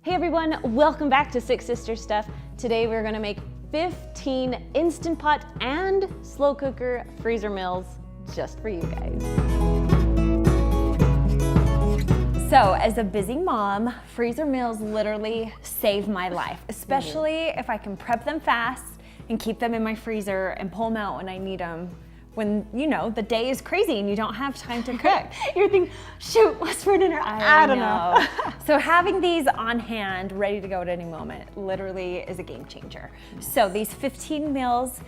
Hey everyone, welcome back to Six Sisters Stuff. Today we're gonna make 15 Instant Pot and slow cooker freezer meals just for you guys. So as a busy mom, freezer meals literally save my life, especially if I can prep them fast and keep them in my freezer and pull them out when I need them. When, you know, the day is crazy and you don't have time to cook. You're thinking, shoot, what's for dinner? I don't know. So having these on hand, ready to go at any moment, literally is a game changer. So these 15 meals,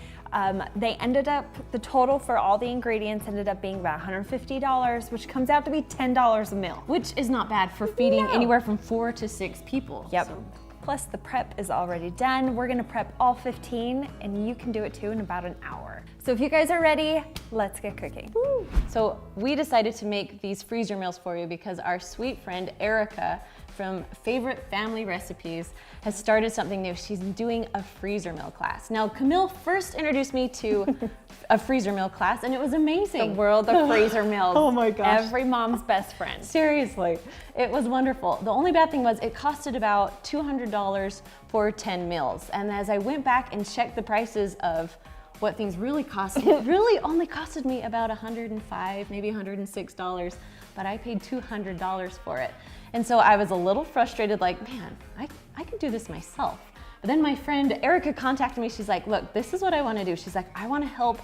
they ended up, the total for all the ingredients ended up being about $150, which comes out to be $10 a meal. Which is not bad for feeding anywhere from 4 to 6 people. Yep. So. Plus the prep is already done. We're gonna prep all 15 and you can do it too in about an hour. So if you guys are ready, let's get cooking. Woo. So we decided to make these freezer meals for you because our sweet friend Erica from Favorite Family Recipes has started something new. She's doing a freezer meal class. Now Camille first introduced me to a freezer meal class and it was amazing. The world of freezer meals. Oh my gosh. Every mom's best friend. Seriously, it was wonderful. The only bad thing was it costed about $200 for 10 meals. And as I went back and checked the prices of what things really cost, it really only costed me about $105, maybe $106, but I paid $200 for it. And so I was a little frustrated, like, man, I can do this myself. But then my friend Erica contacted me. She's like, look, this is what I want to do. She's like, I want to help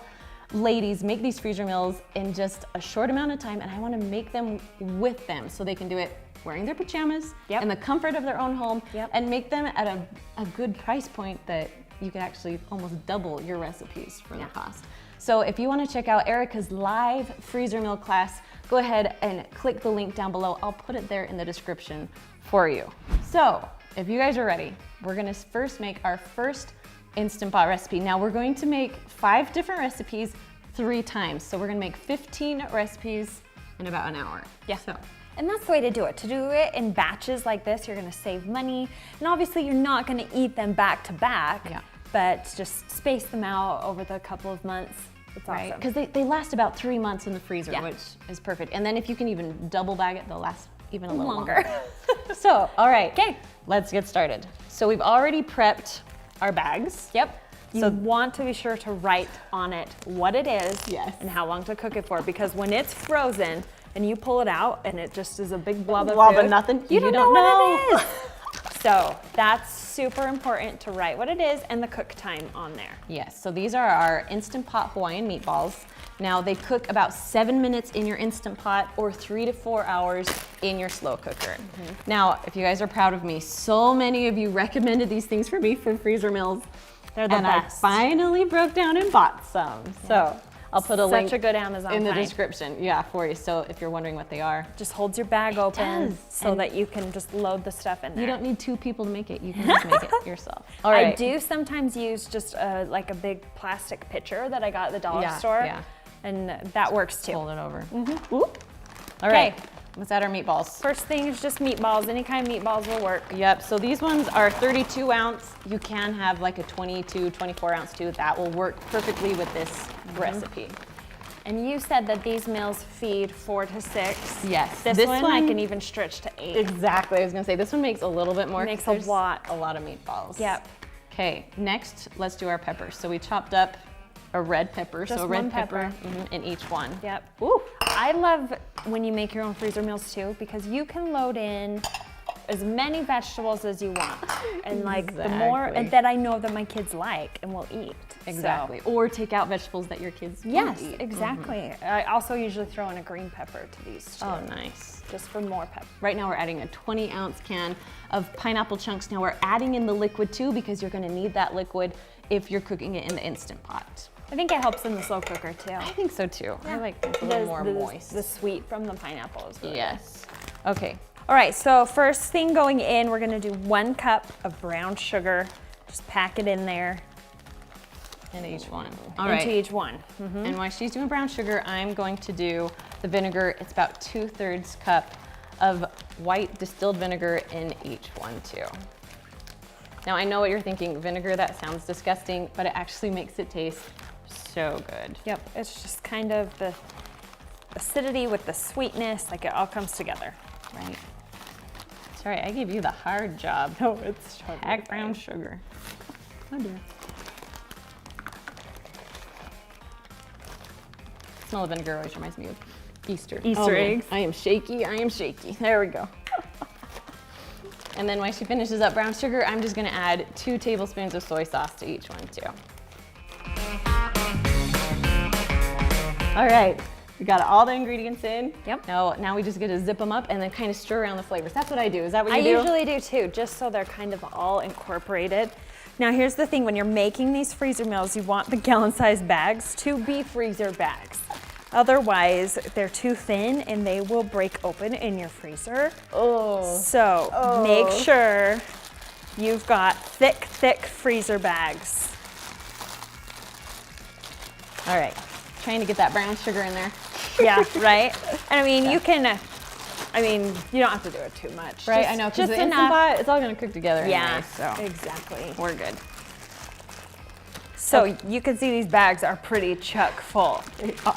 ladies make these freezer meals in just a short amount of time, and I want to make them with them so they can do it wearing their pajamas in the comfort of their own home and make them at a good price point that you could actually almost double your recipes for the cost. So if you want to check out Erica's live freezer meal class, go ahead and click the link down below. I'll put it there in the description for you. So if you guys are ready, we're gonna first make our first Instant Pot recipe. Now we're going to make 5 different recipes 3 times. So we're gonna make 15 recipes in about an hour. Yeah. So. And that's the way to do it. To do it in batches like this, you're gonna save money. And obviously you're not gonna eat them back to back, but just space them out over the couple of months. It's awesome. Because they last about 3 months in the freezer, which is perfect. And then if you can even double bag it, they'll last even a little longer. So, all right, let's get started. So we've already prepped our bags. Yep. You want to be sure to write on it what it is and how long to cook it for, because when it's frozen and you pull it out and it just is a big blob of food, nothing, you don't know what it is. So that's super important to write what it is and the cook time on there. Yes, so these are our Instant Pot Hawaiian meatballs. Now they cook about 7 minutes in your Instant Pot or 3 to 4 hours in your slow cooker. Now, if you guys are proud of me, so many of you recommended these things for me for freezer meals. They're the best. I finally broke down and bought some. So I'll put a link Such a good Amazon in the find. description for you. So if you're wondering what they are. Just holds your bag open does. so that you can just load the stuff in there. You don't need 2 people to make it. You can just make it yourself. All right. I do sometimes use just like a big plastic pitcher that I got at the dollar store. And that works too. Fold it over. All right. Let's add our meatballs. First thing is just meatballs. Any kind of meatballs will work. Yep, so these ones are 32 ounce. You can have like a 22, 24 ounce too. That will work perfectly with this recipe. And you said that these meals feed 4 to 6. Yes. This one I can even stretch to 8. Exactly, I was gonna say this one makes a little bit more. Makes a lot. A lot of meatballs. Yep. Okay, next let's do our peppers. So we chopped up a red pepper, Just so a red one pepper. in each one. Yep. Ooh. I love when you make your own freezer meals too, because you can load in as many vegetables as you want. And like the more that I know that my kids like and will eat. Exactly. So. Or take out vegetables that your kids Yes, eat. exactly. I also usually throw in a green pepper to these too. Oh, nice. Just for more pepper. Right now we're adding a 20 ounce can of pineapple chunks. Now we're adding in the liquid too, because you're gonna need that liquid if you're cooking it in the Instant Pot. I think it helps in the slow cooker too. I think so too. I like it a little more moist. The sweet from the pineapple is really good. Okay. All right, so first thing going in, we're gonna do 1 cup of brown sugar. Just pack it in there. Into each one. Into each one. And while she's doing brown sugar, I'm going to do the vinegar. It's about 2/3 cup of white distilled vinegar in each one too. Now I know what you're thinking, vinegar, that sounds disgusting, but it actually makes it taste so good. Yep, it's just kind of the acidity with the sweetness, like it all comes together. Right. Sorry, I gave you the hard job. No, it's Pack brown sugar. Oh dear. Smell of vinegar always reminds me of Easter. Easter man. eggs. I am shaky, I am shaky. There we go. And then when she finishes up brown sugar, I'm just gonna add 2 tablespoons of soy sauce to each one too. All right, we got all the ingredients in. Yep. Now we just get to zip them up and then kind of stir around the flavors. That's what I do. Is that what you I do? usually do too, just so they're kind of all incorporated. Now here's the thing, when you're making these freezer meals, you want the gallon-sized bags to be freezer bags. Otherwise, they're too thin and they will break open in your freezer. Oh. So make sure you've got thick freezer bags. All right, trying to get that brown sugar in there. Yeah, right? And I mean, you can, you don't have to do it too much. Right, Just- I know, because just the Instant enough. Pot, it's all gonna cook together Yeah, anyway, so exactly. we're good. So you can see these bags are pretty chock full.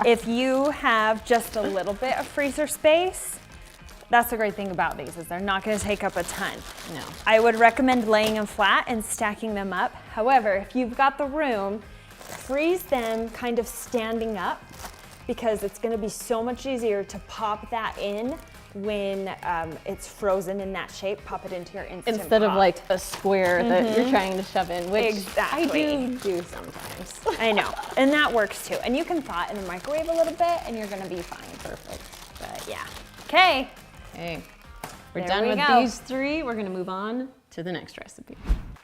If you have just a little bit of freezer space, that's the great thing about these, is they're not gonna take up a ton. No. I would recommend laying them flat and stacking them up. However, if you've got the room, freeze them kind of standing up, because it's gonna be so much easier to pop that in when it's frozen in that shape. Pop it into your Instant Instead of Pot. like a square that you're trying to shove in, which Exactly. I do sometimes. I know, and that works too. And you can thaw it in the microwave a little bit and you're gonna be fine. Perfect. But yeah. Okay. Okay, we're There done we with go. these 3. We're gonna move on to the next recipe.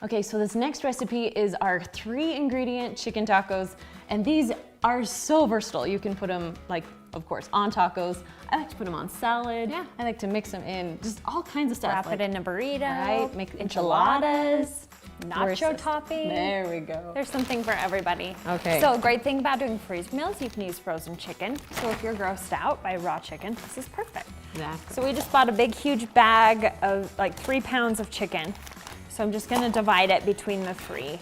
Okay, so this next recipe is our 3-ingredient chicken tacos, and these are so versatile. You can put them, like, of course, on tacos. I like to put them on salad. Yeah. I like to mix them in, just all kinds of stuff. Wrap like, it in a burrito. Right, make enchiladas, Where's nacho this? topping. There we go. There's something for everybody. Okay. So a great thing about doing freeze meals, you can use frozen chicken. So if you're grossed out by raw chicken, this is perfect. Exactly. So we just bought a big, huge bag of like 3 pounds of chicken. So I'm just gonna divide it between the 3.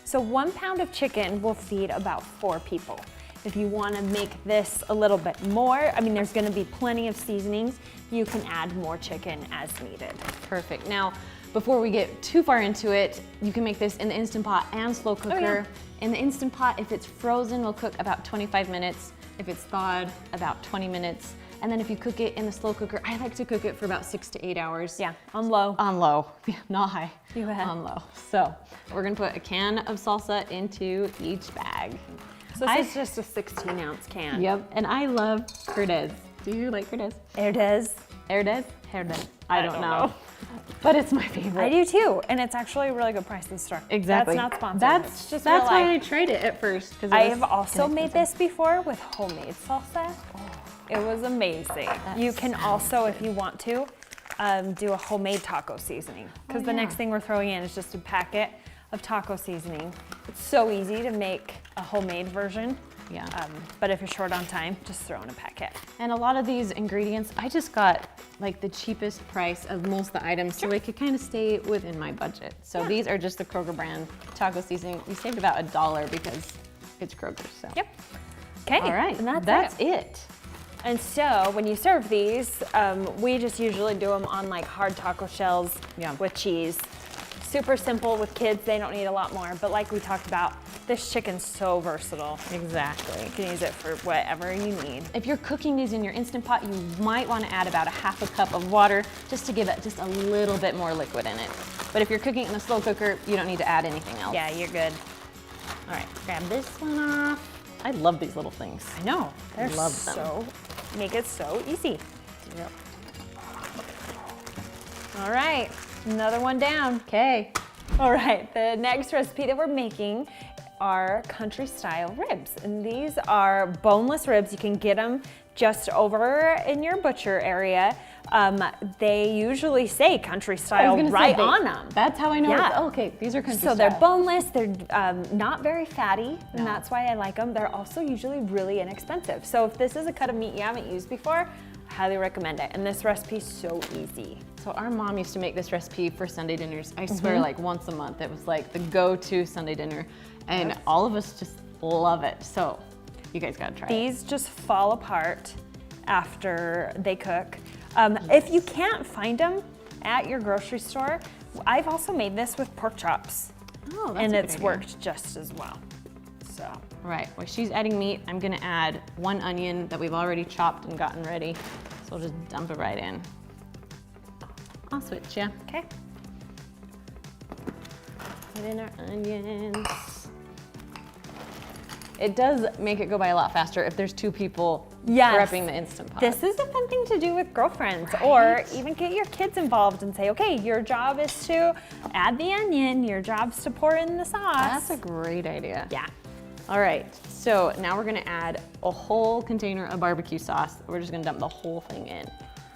So 1 pound of chicken will feed about 4 people. If you wanna make this a little bit more, I mean, there's gonna be plenty of seasonings. You can add more chicken as needed. Perfect. Now, before we get too far into it, you can make this in the Instant Pot and slow cooker. In the Instant Pot, if it's frozen, will cook about 25 minutes. If it's thawed, about 20 minutes. And then if you cook it in the slow cooker, I like to cook it for about 6 to 8 hours. Yeah, on low. On low, yeah, not high. You have. On low. So we're gonna put a can of salsa into each bag. So this is just a 16-ounce can. Yep, and I love Herdez. Do you like Herdez? Herdez. Herdez? Herdez. I don't know. But it's my favorite. I do too, and it's actually a really good price in the store. Exactly. That's not sponsored. That's It's just that's real why I life. tried it at first. I have also made this before with homemade salsa. It was amazing. You can also, if you want to, do a homemade taco seasoning, because the next thing we're throwing in is just a packet of taco seasoning. It's so easy to make a homemade version. Yeah. But if you're short on time, just throw in a packet. And a lot of these ingredients, I just got like the cheapest price of most of the items, so it could kind of stay within my budget. So these are just the Kroger brand taco seasoning. We saved about $1 because it's Kroger. So. Yep. Okay. All right. And that's it. And so when you serve these, we just usually do them on like hard taco shells with cheese. Super simple with kids, they don't need a lot more. But like we talked about, this chicken's so versatile. Exactly. You can use it for whatever you need. If you're cooking these in your Instant Pot, you might want to add about a half a cup of water just to give it just a little bit more liquid in it. But if you're cooking in a slow cooker, you don't need to add anything else. Yeah, you're good. All right, grab this one off. I love these little things. I know. They're Love them. so, make it so easy. Yep. All right, another one down. Okay. All right, the next recipe that we're making are country style ribs. And these are boneless ribs. You can get them just over in your butcher area. They usually say country style right on them. That's how I know. Yeah. Oh, okay, these are country So style. they're boneless, they're not very fatty, and that's why I like them. They're also usually really inexpensive. So if this is a cut of meat you haven't used before, I highly recommend it. And this recipe's so easy. So our mom used to make this recipe for Sunday dinners. I swear, like once a month. It was like the go-to Sunday dinner, and all of us just love it. So you guys gotta try it. These just fall apart after they cook. If you can't find them, at your grocery store. I've also made this with pork chops, Oh, that's and a good it's idea. worked just as well. So, All right, while she's adding meat, I'm gonna add 1 onion that we've already chopped and gotten ready. So we'll just dump it right in. I'll switch, yeah. okay. Put in our onions. It does make it go by a lot faster if there's 2 people Yes. prepping the Instant Pot. This is a fun thing to do with girlfriends, or even get your kids involved and say, okay, your job is to add the onion, your job's to pour in the sauce. That's a great idea. Yeah. All right, so now we're gonna add a whole container of barbecue sauce. We're just gonna dump the whole thing in.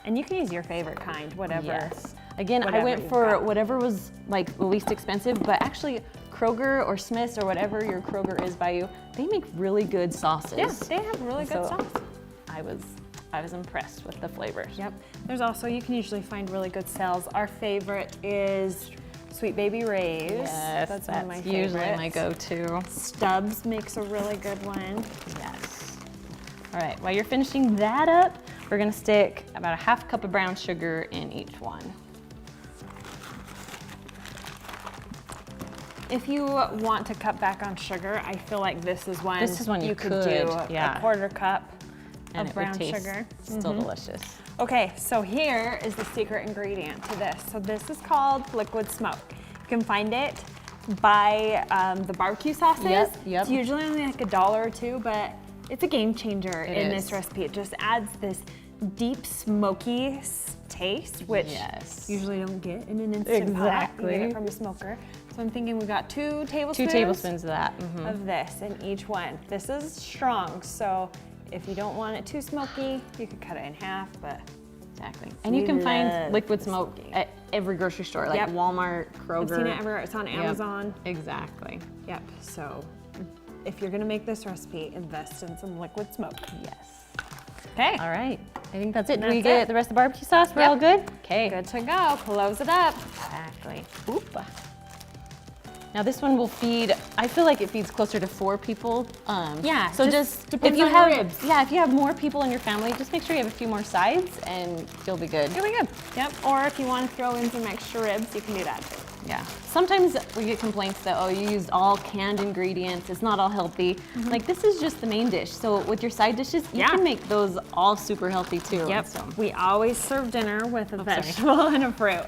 And you can use your favorite kind, whatever. Yes. Again, I whatever went you've for got. whatever was like the least expensive, but actually Kroger or Smith's or whatever your Kroger is by you, they make really good sauces. Yeah, they have really good So, sauce. I was impressed with the flavors. Yep. There's also, you can usually find really good sales. Our favorite is Sweet Baby Ray's. Yes, that's one of my usually favorites. my go-to. Stubbs makes a really good one. Yes. All right, while you're finishing that up, we're gonna stick about a 1/2 cup of brown sugar in each one. If you want to cut back on sugar, I feel like this is one you could could, do yeah. a 1/4 cup And of it would brown taste sugar. still delicious. Okay, so here is the secret ingredient to this. So this is called liquid smoke. You can find it by the barbecue sauces. Yep. It's usually only like $1 or $2, but it's a game changer in is. this recipe. It just adds this deep smoky taste, which Yes. you usually don't get in an instant pot. You Exactly. get it from a smoker. So I'm thinking we've got 2 tablespoons. 2 tablespoons of that. Mhm. Of this in each one. This is strong, so if you don't want it too smoky, you could cut it in half, but Exactly. And you We can love find liquid the smoke smoky. at every grocery store, like Yep. Walmart, Kroger. I've seen it everywhere. It's on Yep. Amazon. Exactly. Yep. So if you're gonna make this recipe, invest in some liquid smoke. Yes. Okay. All right. I think that's it. Do That's we get it. the rest of the barbecue sauce? We're Yep. all good? Okay. Good to go. Close it up. Exactly. Oop. Now this one will feed, I feel like it feeds closer to 4 people. Yeah, So just just, depends if you on your have, ribs. yeah, if you have more people in your family, just make sure you have a few more sides and you'll be good. Here we go. Yep. Or if you want to throw in some extra ribs, you can do that too. Yeah. Sometimes we get complaints that, oh, you used all canned ingredients. It's not all healthy. Like this is just the main dish. So with your side dishes, you Yeah. can make those all super healthy too. Yep. So. We always serve dinner with a sorry. vegetable and a fruit.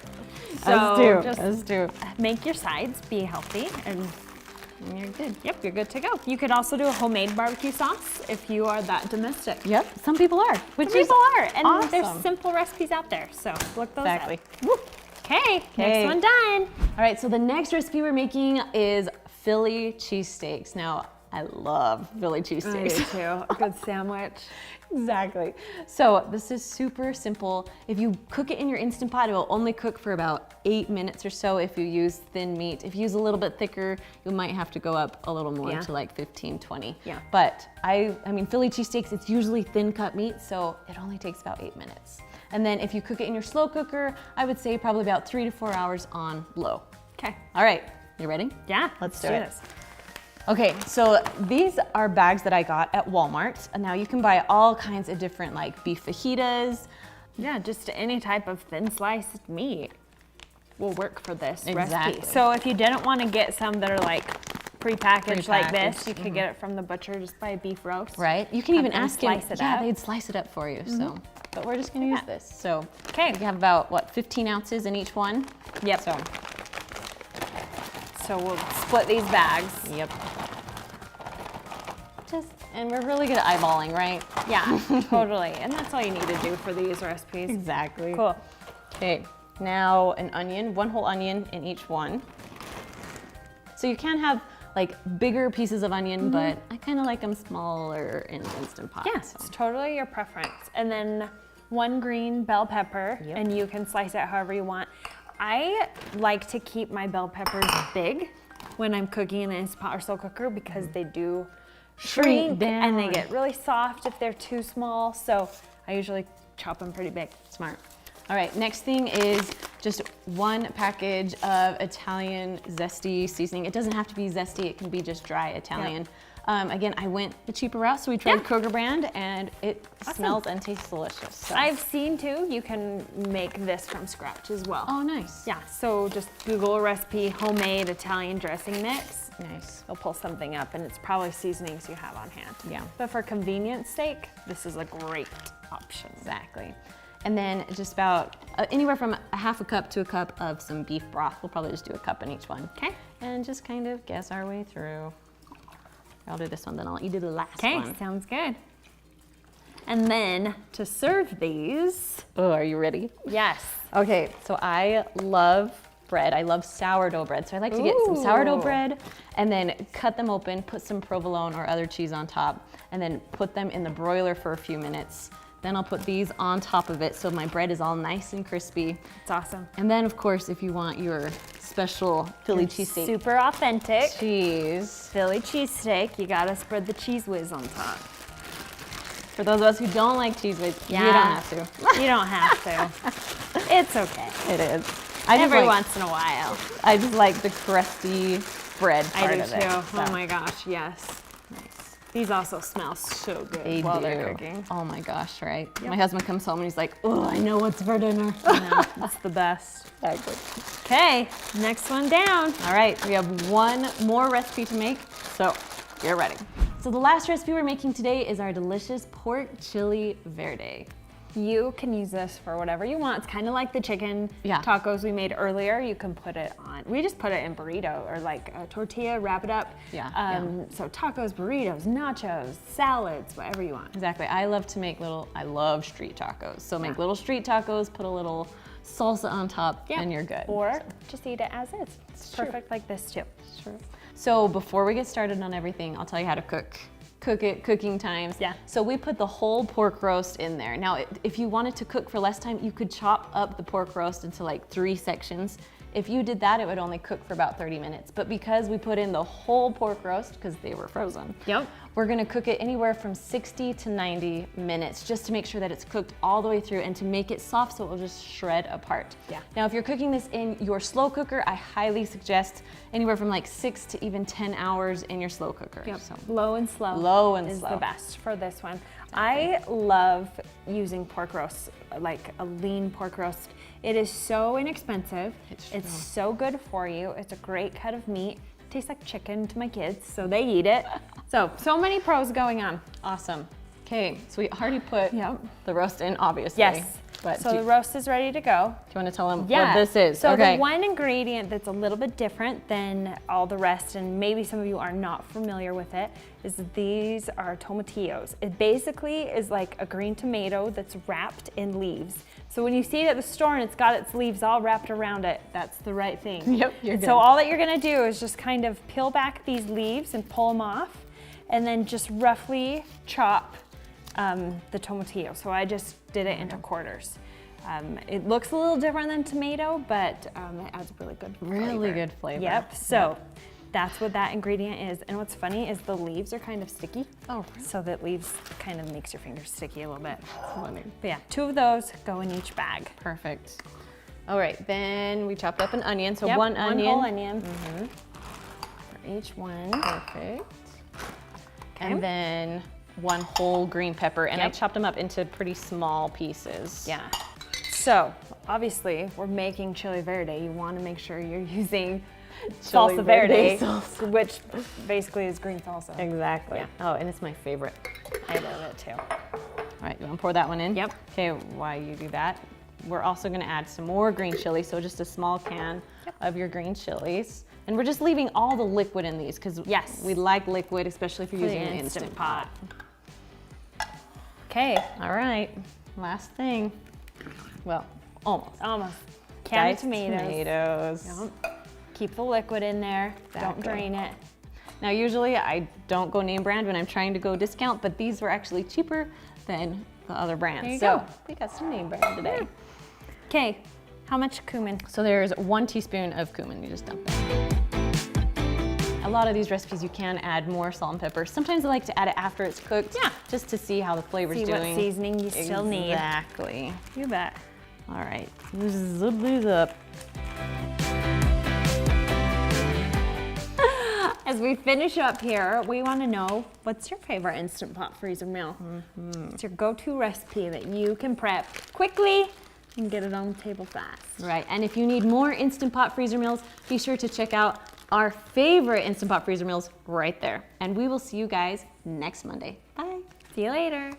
So Us too. just Us too. make your sides be healthy and And you're good. yep, you're good to go. You could also do a homemade barbecue sauce if you are that domestic. Yep. Some people are. Which Some is people are, and awesome. there's simple recipes out there. So look those Exactly. up. Woo. Okay, Okay. next one done. All right, so the next recipe we're making is Philly cheesesteaks. Now, I love Philly cheesesteaks. too. A good sandwich. Exactly. So this is super simple. If you cook it in your Instant Pot, it will only cook for about 8 minutes or so if you use thin meat. If you use a little bit thicker, you might have to go up a little more Yeah. to like 15, 20. Yeah. But I mean, Philly cheesesteaks, it's usually thin cut meat, so it only takes about 8 minutes. And then if you cook it in your slow cooker, I would say probably about 3 to 4 hours on low. Okay. All right, you ready? Yeah, Let's do it. this. Okay, so these are bags that I got at Walmart. And now you can buy all kinds of different like beef fajitas. Yeah, just any type of thin sliced meat will work for this recipe. Exactly. So if you didn't want to get some that are like prepackaged like this, Prepackaged, you could get it from the butcher just by a beef roast. Right? You can Have even them ask him. slice it Yeah, up. they'd slice it up for you. So, but we're just gonna use this. So, Okay. we have about what 15 ounces in each one. Yep. So we'll split these bags. Yep. And we're really good at eyeballing, right? Yeah, totally. And that's all you need to do for these recipes. Exactly. Cool. Okay, now an onion, 1 whole onion in each one. So you can have like bigger pieces of onion, but I kind of like them smaller in Instant Pot. Yeah, so. it's totally your preference. And then 1 green bell pepper, Yep. and you can slice it however you want. I like to keep my bell peppers big when I'm cooking in an Instant Pot or slow cooker because they do shrink and they down. get really soft if they're too small. So I usually chop them pretty big. Smart. All right, next thing is just 1 package of Italian zesty seasoning. It doesn't have to be zesty, it can be just dry Italian. Again, I went the cheaper route, so we tried Yeah. Kroger brand, and it smells and tastes delicious. So. I've seen too, you can make this from scratch as well. Oh, nice. Yeah, so just Google a recipe, homemade Italian dressing mix. Nice. You'll pull something up and it's probably seasonings you have on hand. Yeah. But for convenience sake, this is a great option. Exactly. And then just about anywhere from a half a cup to a cup of some beef broth. We'll probably just do a cup in each one. Okay. And just kind of guess our way through. I'll do this one, then I'll let you do the last Okay, one. sounds good. And then to serve these, Oh, are you ready? yes. Okay, so I love bread. I love sourdough bread. So I like to get some Ooh. sourdough bread and then cut them open, put some provolone or other cheese on top, and then put them in the broiler for a few minutes. Then I'll put these on top of it so my bread is all nice and crispy. It's awesome. And then, of course, if you want your special Philly cheesesteak Super authentic. cheese. Philly cheesesteak, you gotta spread the cheese whiz on top. For those of us who don't like cheese whiz, you don't Yeah. have to. You don't have to. It's okay. It is. I just Every like, once in a while. I just like the crusty bread part I do of too. it. Oh so. my gosh, yes. Nice. These also smell so good They while do. they're cooking. Oh my gosh, right? Yep. My husband comes home and he's like, oh, I know what's for dinner. No, that's the best. Exactly. Okay, next one down. All right, we have one more recipe to make, so get ready. So the last recipe we're making today is our delicious pork chili verde. You can use this for whatever you want. It's kind of like the chicken Yeah. tacos we made earlier. You can put it on, we just put it in burrito or like a tortilla, wrap it up. Yeah, So tacos, burritos, nachos, salads, whatever you want. Exactly. I love street tacos. So make little street tacos, put a little salsa on top, and you're good. Or just eat it as is. It's true. perfect like this too. Sure. So before we get started on everything, I'll tell you how to cook. Cooking times. Yeah. So we put the whole pork roast in there. Now, if you wanted to cook for less time, you could chop up the pork roast into like 3 sections. If you did that, it would only cook for about 30 minutes. But because we put in the whole pork roast, because they were frozen, Yep. we're gonna cook it anywhere from 60 to 90 minutes just to make sure that it's cooked all the way through and to make it soft so it will just shred apart. Yeah. Now, if you're cooking this in your slow cooker, I highly suggest anywhere from like 6 to even 10 hours in your slow cooker. Yep. So, Low and slow. Low and is slow. the best for this one. I love using pork roast, like a lean pork roast. It is so inexpensive. It's so good for you. It's a great cut of meat. Tastes like chicken to my kids, so they eat it. So many pros going on. awesome. Okay, so we already put Yep. the roast in, obviously. Yes. But So do the you roast is ready to go. want to tell them Yeah. what this is? So okay. the one ingredient that's a little bit different than all the rest, and maybe some of you are not familiar with it, is that these are tomatillos. It basically is like a green tomato that's wrapped in leaves. So when you see it at the store and it's got its leaves all wrapped around it, that's the right thing. Yep, you're good. So all that you're gonna do is just kind of peel back these leaves and pull them off, and then just roughly chop the tomatillo. So I just did it into quarters. It looks a little different than tomato, but it adds really good flavor. Really good flavor. Yep, so that's what that ingredient is. And what's funny is the leaves are kind of sticky. Oh, So that leaves kind of makes your fingers sticky a little bit. funny. But yeah, 2 of those go in each bag. Perfect. All right, then we chopped up an onion. So Yep, one onion. whole onion for each one. Perfect. And then 1 whole green pepper, and I Yep. chopped them up into pretty small pieces. Yeah. So obviously we're making chili verde. You want to make sure you're using Chili salsa verde verde, which basically is green salsa. Exactly. Yeah. Oh, and it's my favorite. I love it too. All right, you want to pour that one in? Yep. Okay, while you do that, we're also going to add some more green chili, so just a small can of your green chilies. And we're just leaving all the liquid in these because Yes. we like liquid, especially if you're For the using an Instant Instant Pot. Pot. Okay, All right, last thing. Well, almost. almost. Can of Diced tomatoes. tomatoes. Yep. Keep the liquid in there. Don't Exactly. drain it. Now, usually I don't go name brand when I'm trying to go discount, but these were actually cheaper than the other brands. There you so go. we got some name brand today. Okay, how much cumin? So there's 1 teaspoon of cumin. You just dump that. A lot of these recipes you can add more salt and pepper. Sometimes I like to add it after it's cooked. Yeah. Just to see how the flavor's See doing. what seasoning you still need. Exactly. You bet. All right. Zip these up. As we finish up here, we want to know, what's your favorite Instant Pot freezer meal? It's your go-to recipe that you can prep quickly and get it on the table fast. Right, and if you need more Instant Pot freezer meals, be sure to check out our favorite Instant Pot freezer meals right there. And we will see you guys next Monday. Bye. See you later.